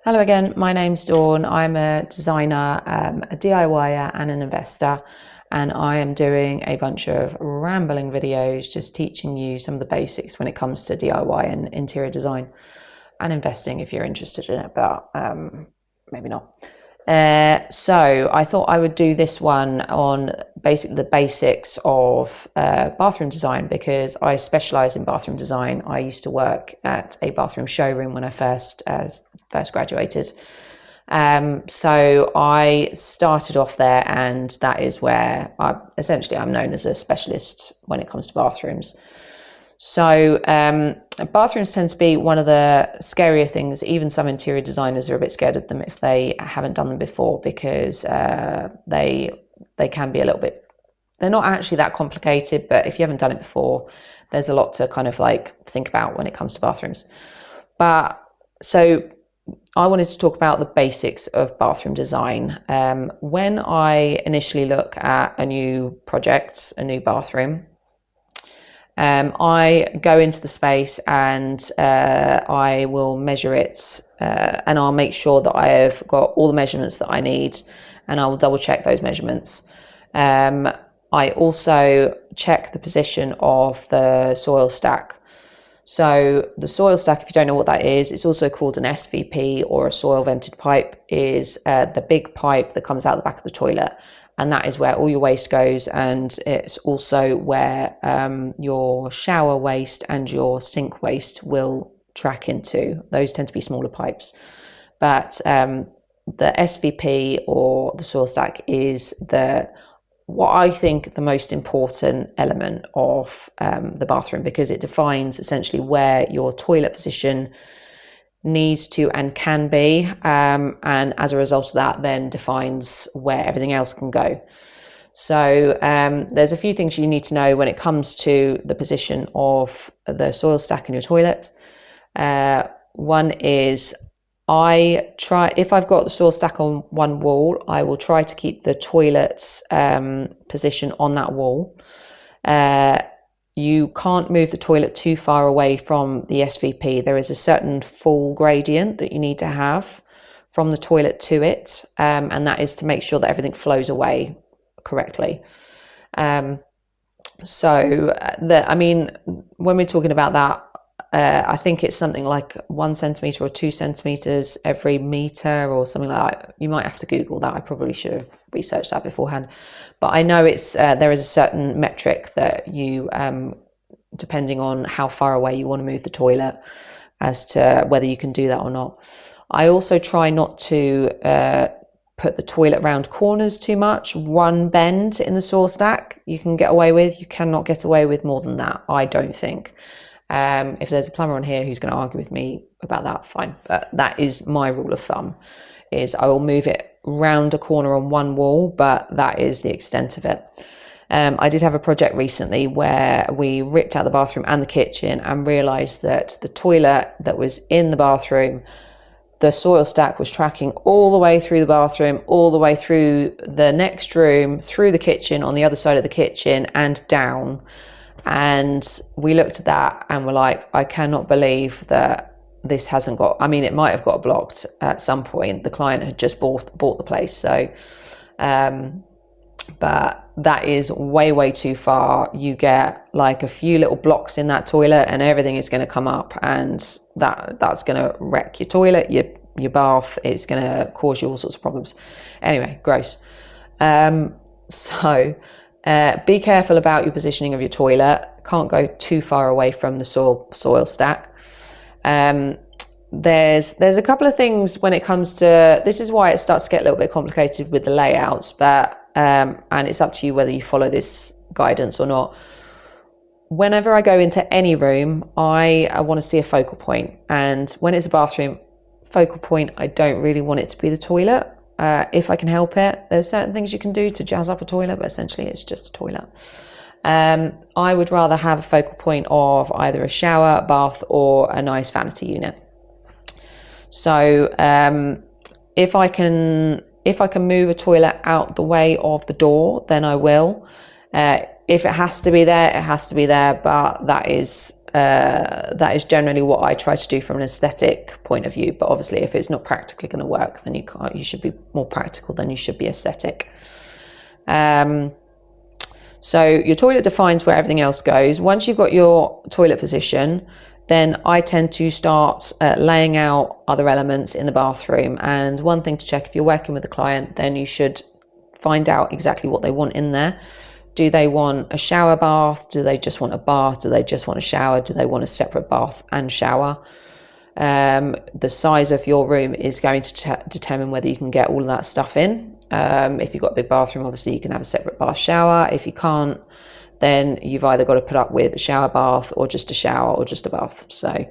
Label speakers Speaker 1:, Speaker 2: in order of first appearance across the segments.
Speaker 1: Hello again, my name's Dawn. I'm a designer, a DIYer and an investor, and I am doing a bunch of rambling videos just teaching you some of the basics when it comes to DIY and interior design and investing if you're interested in it, but maybe not. So I thought I would do this one on basically the basics of bathroom design, because I specialise in bathroom design. I used to work at a bathroom showroom when I first graduated. So I started off there, and that is where I'm known as a specialist when it comes to bathrooms. So bathrooms tend to be one of the scarier things. Even some interior designers are a bit scared of them if they haven't done them before, because they can be a little bit, they're not actually that complicated, but if you haven't done it before, there's a lot to kind of like think about when it comes to bathrooms. But so I wanted to talk about the basics of bathroom design. When I initially look at a new project, a new bathroom, I go into the space and I will measure it, and I'll make sure that I have got all the measurements that I need, and I will double check those measurements. I also check the position of the soil stack. So the soil stack, if you don't know what that is, it's also called an SVP, or a soil vented pipe, is the big pipe that comes out the back of the toilet. And that is where all your waste goes, and it's also where your shower waste and your sink waste will track into. Those tend to be smaller pipes. But the SVP, or the soil stack, is what I think the most important element of the bathroom, because it defines essentially where your toilet position needs to and can be, and as a result of that then defines where everything else can go. So there's a few things you need to know when it comes to the position of the soil stack in your toilet. One is, if I've got the soil stack on one wall, I will try to keep the toilet's position on that wall. You can't move the toilet too far away from the SVP. There is a certain fall gradient that you need to have from the toilet to it, and that is to make sure that everything flows away correctly. When we're talking about that, I think it's something like 1 centimetre or 2 centimetres every metre or something like that. You might have to Google that. I probably should have researched that beforehand. But I know it's there is a certain metric that you, depending on how far away you want to move the toilet, as to whether you can do that or not. I also try not to put the toilet round corners too much. One bend in the soil stack you can get away with. You cannot get away with more than that, I don't think. If there's a plumber on here who's going to argue with me about that, fine. But that is my rule of thumb, is I will move it round a corner on one wall, but that is the extent of it. I did have a project recently where we ripped out the bathroom and the kitchen and realised that the toilet that was in the bathroom, the soil stack was tracking all the way through the bathroom, all the way through the next room, through the kitchen, on the other side of the kitchen, and down. And we looked at that and were like, I cannot believe that this hasn't got, it might have got blocked at some point. The client had just bought the place. So, but that is way too far. You get like a few little blocks in that toilet and everything is going to come up, and that's going to wreck your toilet, your bath. It's going to cause you all sorts of problems. Anyway, gross. Be careful about your positioning of your toilet. Can't go too far away from the soil stack. There's a couple of things when it comes to, this is why it starts to get a little bit complicated with the layouts, but and it's up to you whether you follow this guidance or not. Whenever I go into any room, I want to see a focal point, and when it's a bathroom, focal point, I don't really want it to be the toilet. If I can help it. There's certain things you can do to jazz up a toilet, but essentially it's just a toilet. I would rather have a focal point of either a shower, bath, or a nice vanity unit. So if I can move a toilet out the way of the door, then I will. If it has to be there, it has to be there, but that is that is generally what I try to do from an aesthetic point of view. But obviously, if it's not practically going to work, then you should be more practical than you should be aesthetic. So your toilet defines where everything else goes. Once you've got your toilet position, then I tend to start laying out other elements in the bathroom. And one thing to check, if you're working with a client, then you should find out exactly what they want in there. Do they want a shower bath? Do they just want a bath? Do they just want a shower? Do they want a separate bath and shower? The size of your room is going to determine whether you can get all of that stuff in. If you've got a big bathroom, obviously you can have a separate bath shower. If you can't, then you've either got to put up with a shower bath or just a shower or just a bath. So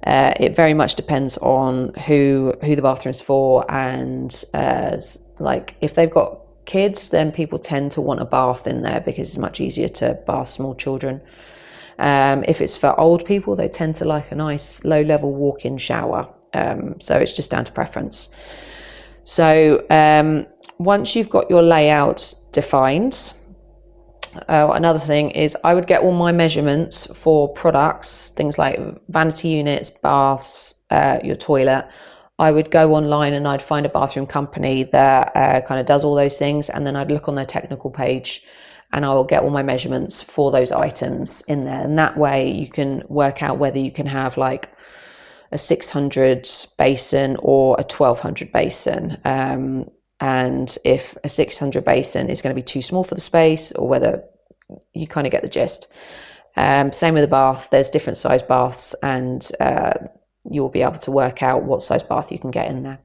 Speaker 1: it very much depends on who the bathroom's for, and like if they've got kids, then people tend to want a bath in there because it's much easier to bath small children. If it's for old people, they tend to like a nice low-level walk-in shower. So it's just down to preference. So once you've got your layout defined, another thing is I would get all my measurements for products, things like vanity units, baths, your toilet. I would go online and I'd find a bathroom company that kind of does all those things, and then I'd look on their technical page and I will get all my measurements for those items in there. And that way you can work out whether you can have like a 600 basin or a 1200 basin. And if a 600 basin is going to be too small for the space, or whether you kind of get the gist. Same with the bath, there's different size baths, and you'll be able to work out what size bath you can get in there.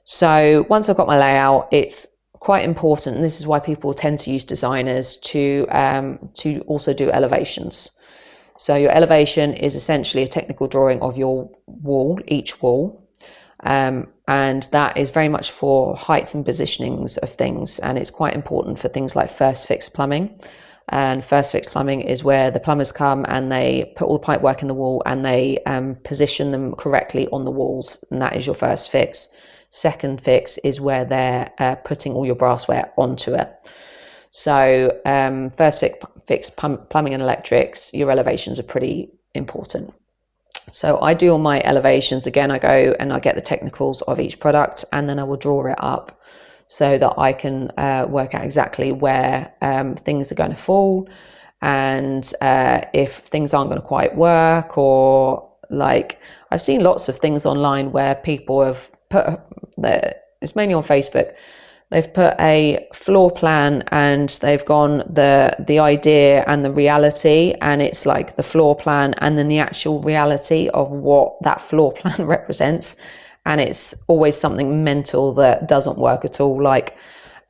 Speaker 1: So once I've got my layout, it's quite important, and this is why people tend to use designers to also do elevations. So your elevation is essentially a technical drawing of your wall, each wall, and that is very much for heights and positionings of things, and it's quite important for things like first fix plumbing. And first fix plumbing is where the plumbers come and they put all the pipe work in the wall and they position them correctly on the walls, and that is your first fix. Second fix is where they're putting all your brassware onto it. So first fix plumbing and electrics, your elevations are pretty important. So I do all my elevations. Again, I go and I get the technicals of each product, and then I will draw it up so that I can work out exactly where things are going to fall, and if things aren't going to quite work, or like I've seen lots of things online where people have put it's mainly on Facebook, they've put a floor plan and they've gone the idea and the reality, and it's like the floor plan and then the actual reality of what that floor plan represents, and it's always something mental that doesn't work at all, like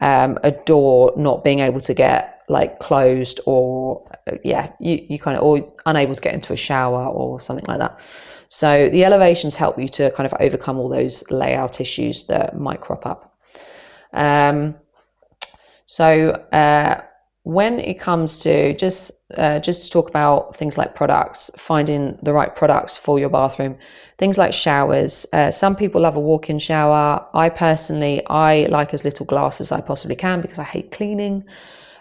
Speaker 1: a door not being able to get like closed, or you kind of, or unable to get into a shower or something like that. So the elevations help you to kind of overcome all those layout issues that might crop up. When it comes to just to talk about things like products, finding the right products for your bathroom, things like showers. Some people love a walk-in shower. I like as little glass as I possibly can because I hate cleaning,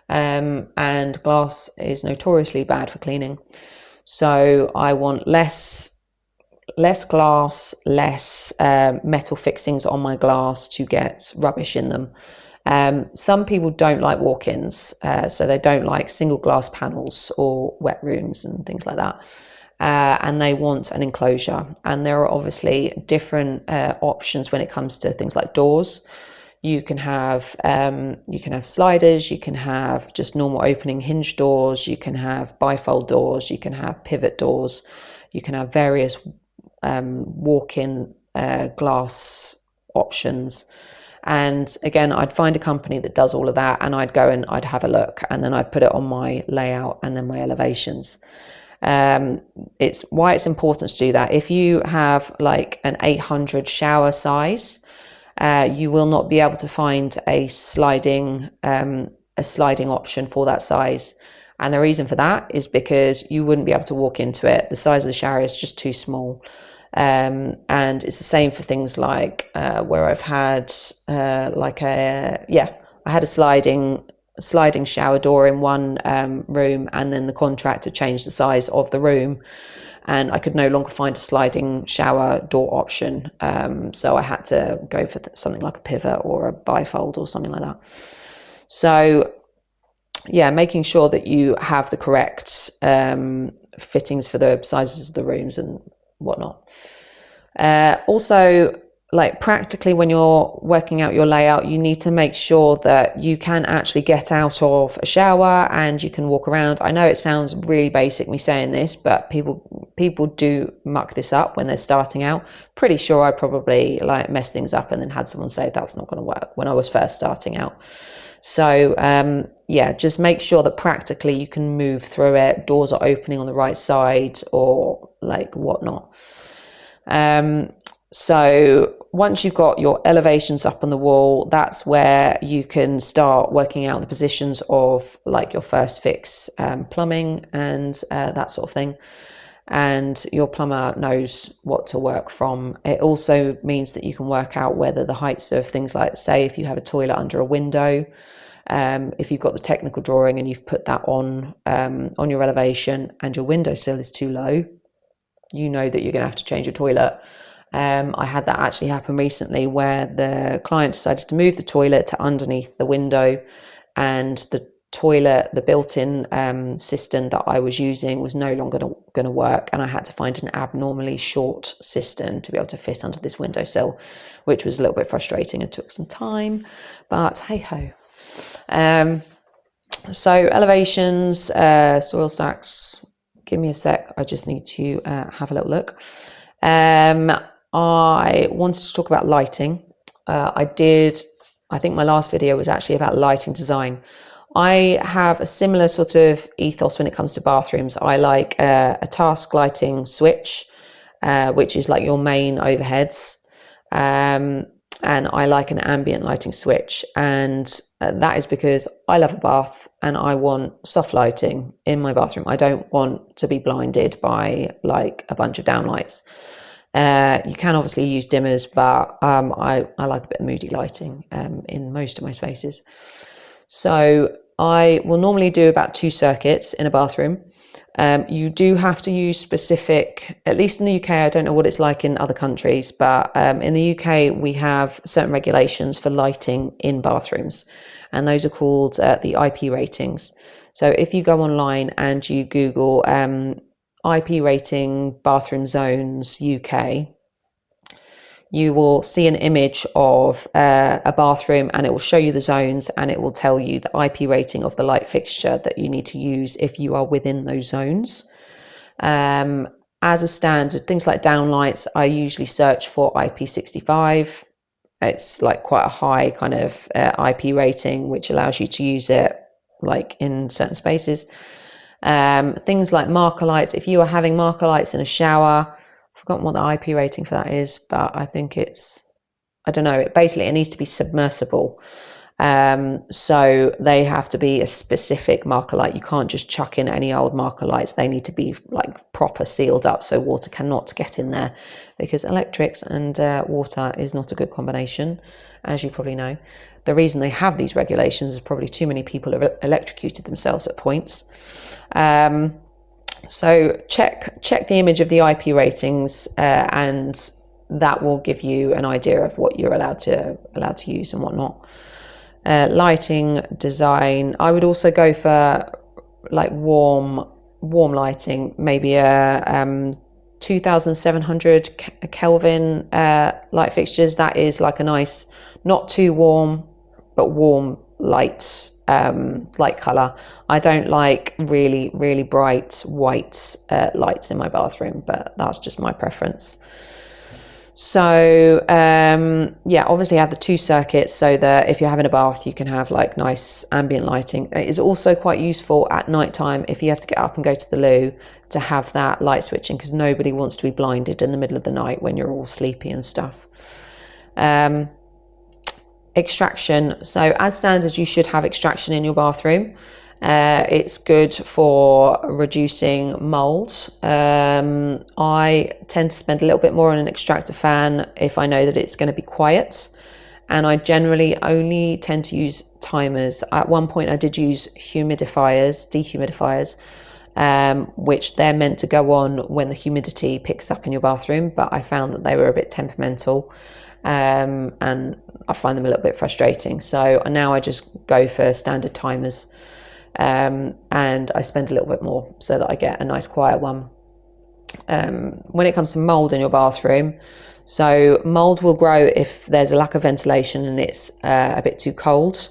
Speaker 1: and glass is notoriously bad for cleaning. So I want less glass, less metal fixings on my glass to get rubbish in them. Some people don't like walk-ins, so they don't like single glass panels or wet rooms and things like that, and they want an enclosure. And there are obviously different options when it comes to things like doors. You can have sliders, you can have just normal opening hinge doors, you can have bifold doors, you can have pivot doors, you can have various walk-in glass options. And again, I'd find a company that does all of that, and I'd go and I'd have a look, and then I'd put it on my layout and then my elevations. It's why it's important to do that. If you have like an 800 shower size, you will not be able to find a sliding option for that size. And the reason for that is because you wouldn't be able to walk into it. The size of the shower is just too small. And it's the same for things like where I've had I had a sliding sliding shower door in one room, and then the contractor changed the size of the room, and I could no longer find a sliding shower door option. So I had to go for something like a pivot or a bifold or something like that. So yeah, making sure that you have the correct fittings for the sizes of the rooms and whatnot. Also, like practically when you're working out your layout, you need to make sure that you can actually get out of a shower and you can walk around. I know it sounds really basic me saying this, but people do muck this up when they're starting out. Pretty sure I probably like messed things up and then had someone say that's not going to work when I was first starting out. So yeah, just make sure that practically you can move through it. Doors are opening on the right side or like whatnot. So once you've got your elevations up on the wall, that's where you can start working out the positions of like your first fix, plumbing and that sort of thing. And your plumber knows what to work from. It also means that you can work out whether the heights of things like, say, if you have a toilet under a window, if you've got the technical drawing and you've put that on your elevation and your windowsill is too low, you know that you're going to have to change your toilet. I had that actually happen recently where the client decided to move the toilet to underneath the window, and the toilet, the built-in cistern that I was using was no longer going to work, and I had to find an abnormally short cistern to be able to fit under this windowsill, which was a little bit frustrating and took some time, but hey ho. So elevations, soil stacks, give me a sec, I just need to have a little look. I wanted to talk about lighting. I think my last video was actually about lighting design. I have a similar sort of ethos when it comes to bathrooms. I like a task lighting switch, which is like your main overheads. And I like an ambient lighting switch. And that is because I love a bath and I want soft lighting in my bathroom. I don't want to be blinded by like a bunch of downlights. You can obviously use dimmers, but I like a bit of moody lighting in most of my spaces. So I will normally do about 2 circuits in a bathroom. You do have to use specific, at least in the UK, I don't know what it's like in other countries, but in the UK we have certain regulations for lighting in bathrooms, and those are called the IP ratings. So if you go online and you Google IP rating bathroom zones UK, you will see an image of a bathroom and it will show you the zones, and it will tell you the IP rating of the light fixture that you need to use if you are within those zones. As a standard, things like downlights, I usually search for IP65. It's like quite a high kind of IP rating, which allows you to use it like in certain spaces. Things like marker lights, if you are having marker lights in a shower, I've forgotten what the IP rating for that is, but I think I don't know, it needs to be submersible. So they have to be a specific marker light. You can't just chuck in any old marker lights. They need to be like proper sealed up so water cannot get in there, because electrics and water is not a good combination, as you probably know. The reason they have these regulations is probably too many people have electrocuted themselves at points. So check the image of the IP ratings, and that will give you an idea of what you're allowed to use and whatnot. Lighting design, I would also go for like warm lighting, maybe a 2700 Kelvin light fixtures. That is like a nice, not too warm, but warm light color. I don't like really, really bright white lights in my bathroom, but that's just my preference. So yeah, obviously have the 2 circuits so that if you're having a bath, you can have like nice ambient lighting. It is also quite useful at nighttime if you have to get up and go to the loo to have that light switching, because nobody wants to be blinded in the middle of the night when you're all sleepy and stuff. Extraction. So as standard, you should have extraction in your bathroom. It's good for reducing mold. I tend to spend a little bit more on an extractor fan if I know that it's going to be quiet. and I generally only tend to use timers. At one point I did use dehumidifiers, which they're meant to go on when the humidity picks up in your bathroom, but I found that they were a bit temperamental, and I find them a little bit frustrating. So now I just go for standard timers, and I spend a little bit more so that I get a nice quiet one. When it comes to mold in your bathroom, so mold will grow if there's a lack of ventilation and it's a bit too cold.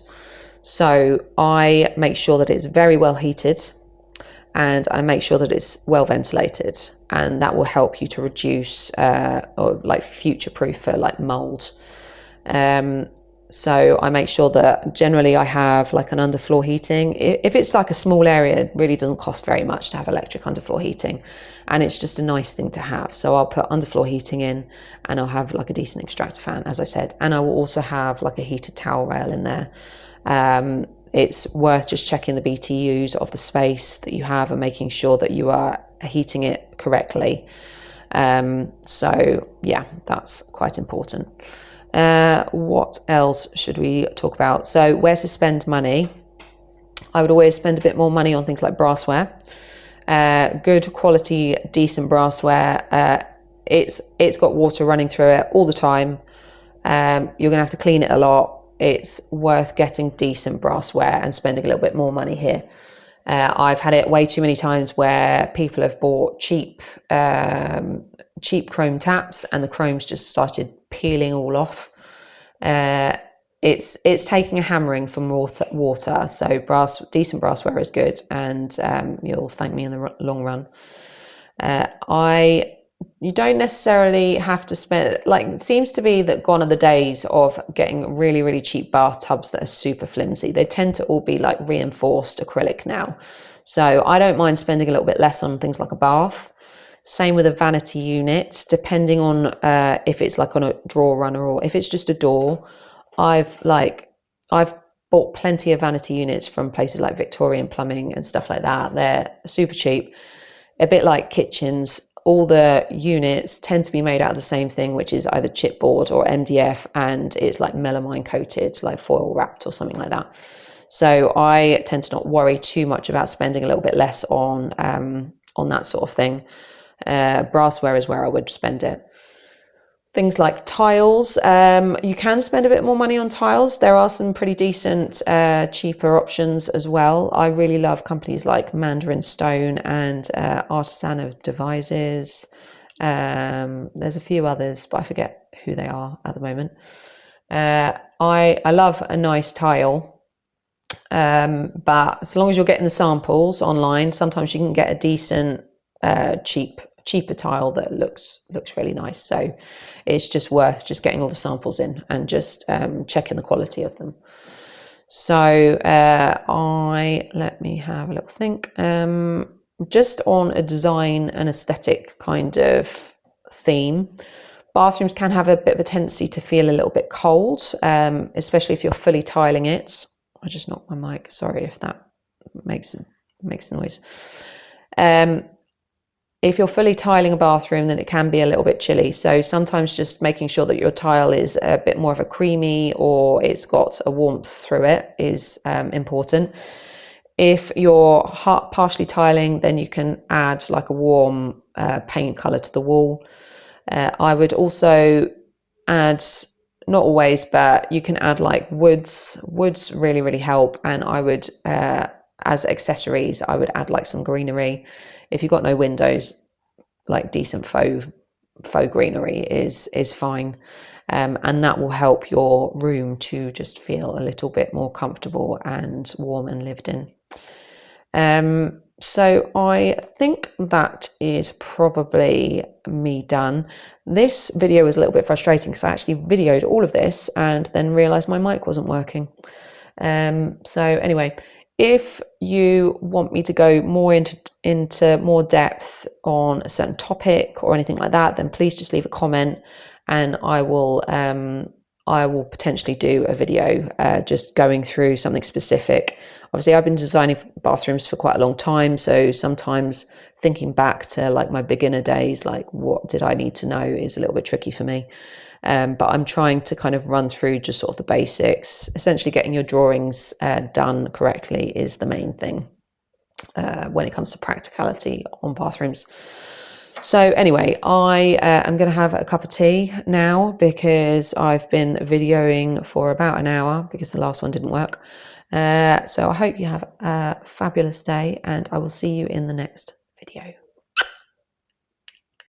Speaker 1: So I make sure that it's very well heated, and I make sure that it's well ventilated, and that will help you to reduce or like future proof for like mold. So I make sure that generally I have like an underfloor heating. If it's like a small area, it really doesn't cost very much to have electric underfloor heating, and it's just a nice thing to have. So I'll put underfloor heating in, and I'll have like a decent extractor fan, as I said, and I will also have like a heated towel rail in there. It's worth just checking the BTUs of the space that you have and making sure that you are heating it correctly. So yeah, that's quite important. What else should we talk about? So where to spend money? I would always spend a bit more money on things like brassware. Good quality, decent brassware. It's got water running through it all the time. You're gonna have to clean it a lot. It's worth getting decent brassware and spending a little bit more money here. I've had it way too many times where people have bought cheap chrome taps, and the chrome's just started peeling all off. It's taking a hammering from water. So decent brassware is good, and you'll thank me in the long run. You don't necessarily have to spend, like, it seems to be that gone are the days of getting really, really cheap bathtubs that are super flimsy. They tend to all be like reinforced acrylic now. So I don't mind spending a little bit less on things like a bath. Same with a vanity unit, depending on if it's like on a drawer runner or if it's just a door. I've bought plenty of vanity units from places like Victorian Plumbing and stuff like that. They're super cheap, a bit like kitchens. All the units tend to be made out of the same thing, which is either chipboard or MDF, and it's like melamine coated, like foil wrapped or something like that. So I tend to not worry too much about spending a little bit less on that sort of thing. Brassware is where I would spend it. Things like tiles, you can spend a bit more money on tiles. There are some pretty decent, cheaper options as well. I really love companies like Mandarin Stone and Artisan Devices. There's a few others, but I forget who they are at the moment. I love a nice tile, but as long as you're getting the samples online, sometimes you can get a decent, cheaper tile that looks really nice. So it's just worth just getting all the samples in and just checking the quality of them. So let me have a little think. Just on a design and aesthetic kind of theme, bathrooms can have a bit of a tendency to feel a little bit cold, especially if you're fully tiling it. I just knocked my mic, sorry if that makes a noise. If you're fully tiling a bathroom, then it can be a little bit chilly. So sometimes just making sure that your tile is a bit more of a creamy, or it's got a warmth through it, is important. If you're partially tiling, then you can add like a warm paint color to the wall. I would also add, not always, but you can add like woods. Woods really, really help. And I would, as accessories, I would add like some greenery. If you've got no windows, like decent faux greenery is fine, and that will help your room to just feel a little bit more comfortable and warm and lived in. So I think that is probably me done. This video was a little bit frustrating because I actually videoed all of this and then realized my mic wasn't working. So anyway, if you want me to go more into more depth on a certain topic or anything like that, then please just leave a comment, and I will potentially do a video just going through something specific. Obviously, I've been designing bathrooms for quite a long time, so sometimes thinking back to like my beginner days, like what did I need to know, is a little bit tricky for me. But I'm trying to kind of run through just sort of the basics. Essentially, getting your drawings done correctly is the main thing when it comes to practicality on bathrooms. So anyway, I am going to have a cup of tea now because I've been videoing for about an hour because the last one didn't work. So I hope you have a fabulous day, and I will see you in the next video.